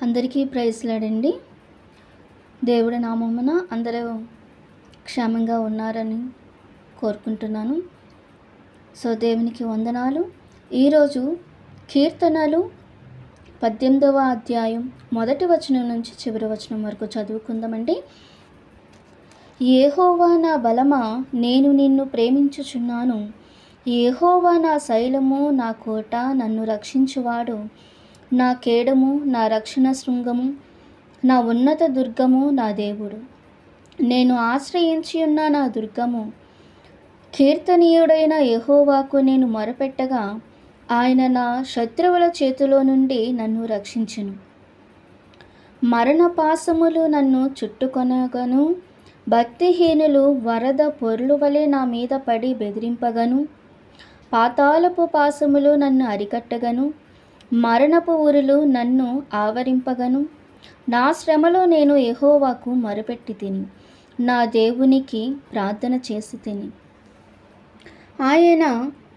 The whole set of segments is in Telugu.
అందరికీ ప్రైజ్లాడండి. దేవుడి నామమున అందరూ క్షేమంగా ఉన్నారని కోరుకుంటున్నాను. దేవునికి వందనాలు. ఈరోజు కీర్తనలు 18వ అధ్యాయం మొదటి వచనం నుంచి చివరి వచనం వరకు చదువుకుందామండి. యెహోవా నా బలమా, నేను నిన్ను ప్రేమించుచున్నాను. యెహోవా నా శైలము, నా కోట, నన్ను రక్షించువాడు, నా కేడము, నా రక్షణ శృంగము, నా ఉన్నత దుర్గము, నా దేవుడు. నేను ఆశ్రయించి ఉన్న నా దుర్గము. కీర్తనీయుడైన యెహోవాకు నేను మొరపెట్టగా ఆయన నా శత్రువుల చేతిలో నుండి నన్ను రక్షించెను. మరణపాశములు నన్ను చుట్టుకొనగను, భక్తిహీనులు వరద పొర్లు వలె నా మీద పడి బెదిరింపగను. పాతాళపు పాశములు నన్ను అరికట్టగను, మరణపు ఉరులు నన్ను ఆవరింపగను. నా శ్రమలో నేను యెహోవాకు మొరపెట్టి తిని, నా దేవునికి ప్రార్థన చేసి తిని. ఆయన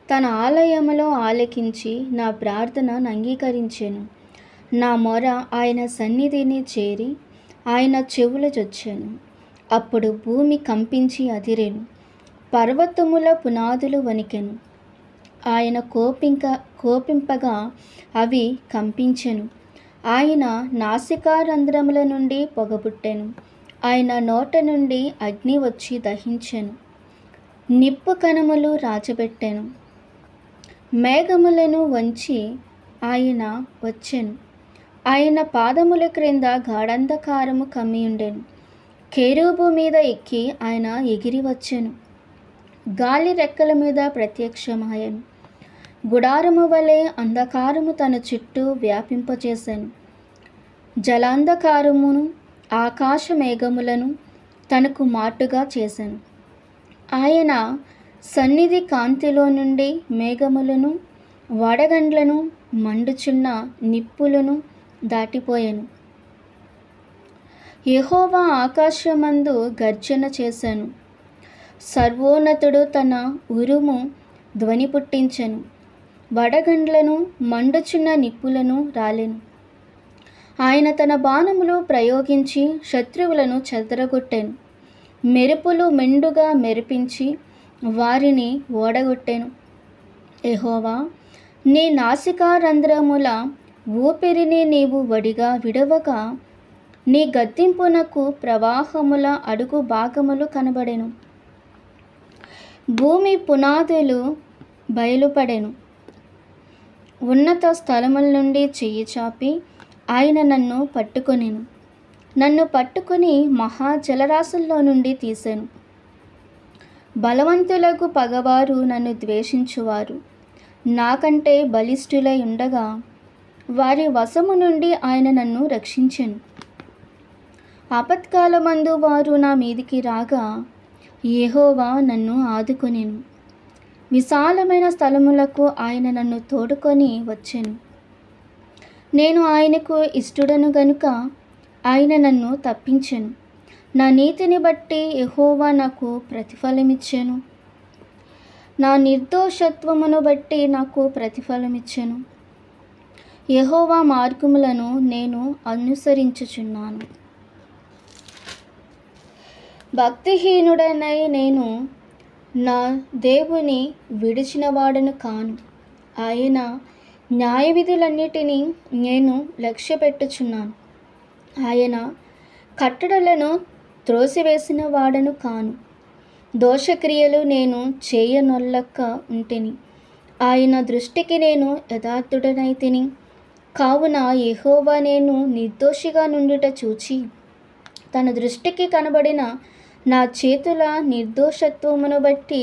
తన ఆలయములో ఆలకించి నా ప్రార్థనను అంగీకరించెను. నా మొర ఆయన సన్నిధిని చేరి ఆయన చెవులు జొచ్చెను. అప్పుడు భూమి కంపించి అదిరెను, పర్వతముల పునాదులు వణికెను. ఆయన కోపింపగా అవి కంపించెను. ఆయన నాసికారంధ్రముల నుండి పొగబుట్టెను. ఆయన నోట నుండి అగ్ని వచ్చి దహించెను. నిప్పు కణములు రాజబెట్టెను. మేఘములను వంచి ఆయన వచ్చెను. ఆయన పాదముల క్రింద గాఢంధకారము కమ్మియుండెను. కెరూబు మీద ఎక్కి ఆయన ఎగిరి వచ్చెను. గాలి రెక్కల మీద ప్రత్యక్షమాయను. గుడారము వలె అంధకారము తన చుట్టూ వ్యాపింపచేశాను. జలాంధకారమును ఆకాశ మేఘములను తనకు మాటుగా చేశాను. ఆయన సన్నిధి కాంతిలో నుండి మేఘములను, వడగండ్లను, మండుచున్న నిప్పులను దాటిపోయాను. యెహోవా ఆకాశమందు గర్జన చేశాను. సర్వోన్నతుడు తన ఉరుము ధ్వని పుట్టించెను. వడగండ్లను, మండుచున్న నిప్పులను రాలెను. ఆయన తన బాణములు ప్రయోగించి శత్రువులను చెదరగొట్టెను. మెరుపులు మెండుగా మెరిపించి వారిని ఓడగొట్టెను. యెహోవా, నీ నాసికారంధ్రముల ఊపిరిని నీవు వడిగా విడవగా నీ గద్దింపునకు ప్రవాహముల అడుగు భాగములు కనబడెను. భూమి పునాదులు బయలుపడెను. ఉన్నత స్థలముల నుండి చెయ్యి చాపి ఆయన నన్ను పట్టుకొనెను. నన్ను పట్టుకొని మహాజలరాశుల్లో నుండి తీసెను. బలవంతులకు పగవారు నన్ను ద్వేషించువారు నాకంటే బలిష్ఠులై ఉండగా వారి వశము నుండి ఆయన నన్ను రక్షించెను. ఆపత్కాలమందు వారు నా మీదికి రాగా యెహోవా నన్ను ఆదుకొనెను. విశాలమైన స్థలములకు ఆయన నన్ను తోడుకొని వచ్చెను. నేను ఆయనకు ఇష్టుడను గనుక ఆయన నన్ను తప్పించెను. నా నీతిని బట్టి యెహోవా నాకు ప్రతిఫలమిచ్చెను. నా నిర్దోషత్వమును బట్టి నాకు ప్రతిఫలమిచ్చెను. యెహోవా మార్గములను నేను అనుసరించుచున్నాను. భక్తిహీనుడనై నేను నా దేవుని విడిచినవాడను కాను. ఆయన న్యాయవిధులన్నిటినీ నేను లక్ష్యపెట్టుచున్నాను. ఆయన కట్టడలను త్రోసివేసిన వాడను కాను. దోషక్రియలు నేను చేయనొల్లక ఉంటిని. ఆయన దృష్టికి నేను యథార్థుడనైతిని. కావున యెహోవా నేను నిర్దోషిగా నుండుట చూచి తన దృష్టికి కనబడిన నా చేతుల నిర్దోషత్వమును బట్టి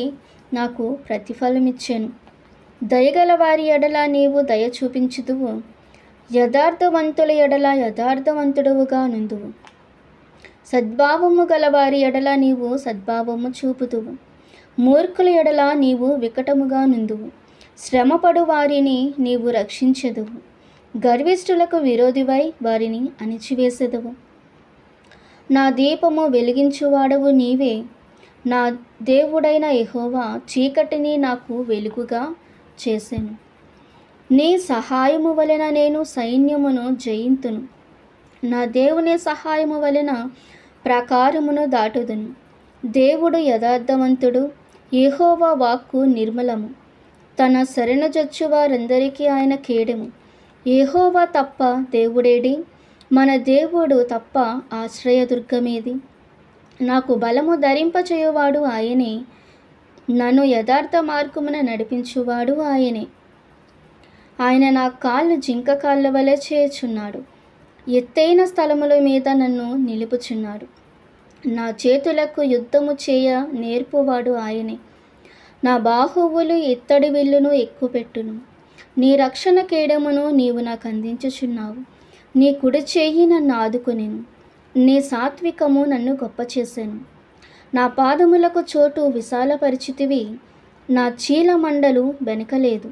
నాకు ప్రతిఫలమిచ్చెను. దయగల వారి ఎడల నీవు దయ చూపించుదువు, యథార్థవంతుల ఎడల యథార్థవంతుడవుగా నుందువు. సద్భావము గలవారి ఎడల నీవు సద్భావము చూపుదువు, మూర్ఖుల ఎడల నీవు వికటముగా నుందువు. శ్రమపడు వారిని నీవు రక్షించెదవు, గర్విష్ఠులకు విరోధివై వారిని అణిచివేసెదవు. నా దీపము వెలిగించువాడవు నీవే. నా దేవుడైన యెహోవా చీకటిని నాకు వెలుగుగా చేసెను. నీ సహాయము వలన నేను సైన్యమును జయింతును. నా దేవుని సహాయము వలన ప్రాకారమును దాటుదును. దేవుడు యథార్థవంతుడు, యెహోవా వాక్కు నిర్మలము. తన శరణుజొచ్చు వారందరికీ ఆయన కేడెము. యెహోవా తప్ప దేవుడేడి? మన దేవుడు తప్ప ఆశ్రయదుర్గమేది? నాకు బలము ధరింపచేయువాడు ఆయనే, నన్ను యథార్థ మార్గమున నడిపించువాడు ఆయనే. ఆయన నా కాళ్ళు జింక కాళ్ళ వలె చేయుచున్నాడు, ఎత్తైన స్థలముల మీద నన్ను నిలుపుచున్నాడు. నా చేతులకు యుద్ధము చేయ నేర్పువాడు ఆయనే. నా బాహువులు ఇత్తడి విల్లును ఎక్కుపెట్టును. నీ రక్షణ కేడమును నీవు నాకు అందించుచున్నావు. నీ కుడి చేయి నన్ను ఆదుకొనెను. నీ సాత్వికము నన్ను గొప్ప చేసెను. నా పాదములకు చోటు విశాలపరిచితివి. నా చీల మండలు వెనకలేదు.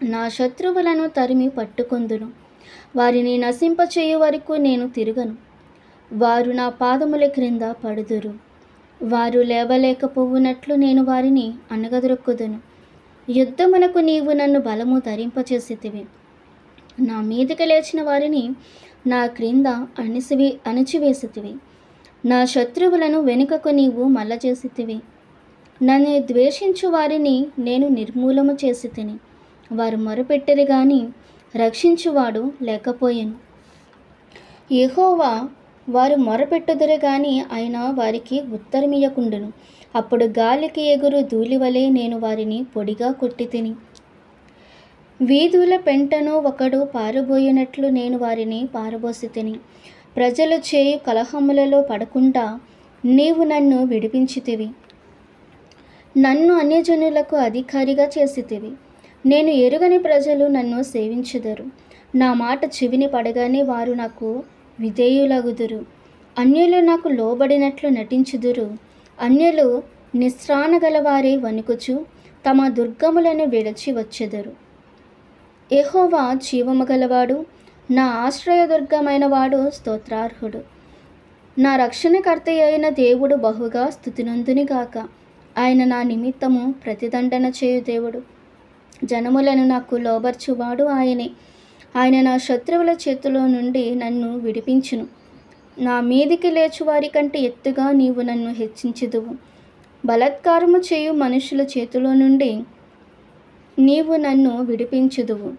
నా శత్రువులను తరిమి పట్టుకొందును. వారిని నశింపచేయు వరకు నేను తిరగను. వారు నా పాదముల క్రింద పడుదురు. వారు లేవలేకపోవునట్లు నేను వారిని అణగద్రొక్కుదును. యుద్ధమునకు నీవు నన్ను బలము ధరింపచేసితివి. నా మీదకి లేచిన వారిని నా క్రింద అణిచివేసితివి. నా శత్రువులను వెనుకకు నీవు మల్లచేసితివి. నన్ను ద్వేషించు వారిని నేను నిర్మూలము చేసి తిని. వారు మొరపెట్టిరి గాని రక్షించువాడు లేకపోయెను. యెహోవా వారు మొరపెట్టుదురు గాని ఆయన వారికి ఉత్తరమియ్యకుండును. అప్పుడు గాలికి ఎగురు ధూళివలే నేను వారిని పొడిగా కొట్టి తిని. వీధుల పెంటను ఒకడు పారబోయినట్లు నేను వారిని పారబోసి తిని. ప్రజలు చేయు కలహములలో పడకుండా నీవు నన్ను విడిపించితివి. నన్ను అన్యజనులకు అధికారిగా చేసితివి. నేను ఎరుగని ప్రజలు నన్ను సేవించుదురు. నా మాట చెవిని పడగానే వారు నాకు విధేయులగుదురు. అన్యులు నాకు లోబడినట్లు నటించుదురు. అన్యులు నిస్త్రాణగలవారే వణుకుచు తమ దుర్గములను విడిచి వచ్చెదరు. యెహోవా జీవము గలవాడు, నా ఆశ్రయదుర్గమైన వాడు స్తోత్రార్హుడు. నా రక్షణకర్త అయిన దేవుడు బహుగా స్తుతినందునిగాక. ఆయన నా నిమిత్తము ప్రతిదండన చేయు దేవుడు. జనములను నాకు లోబర్చువాడు ఆయనే. ఆయన నా శత్రువుల చేతిలో నుండి నన్ను విడిపించును. నా మీదికి లేచు వారి కంటే ఎత్తుగా నీవు నన్ను హెచ్చించుదువు. బలాత్కారము చేయు మనుషుల చేతిలో నుండి నీవు నన్ను విడిపించుదువు.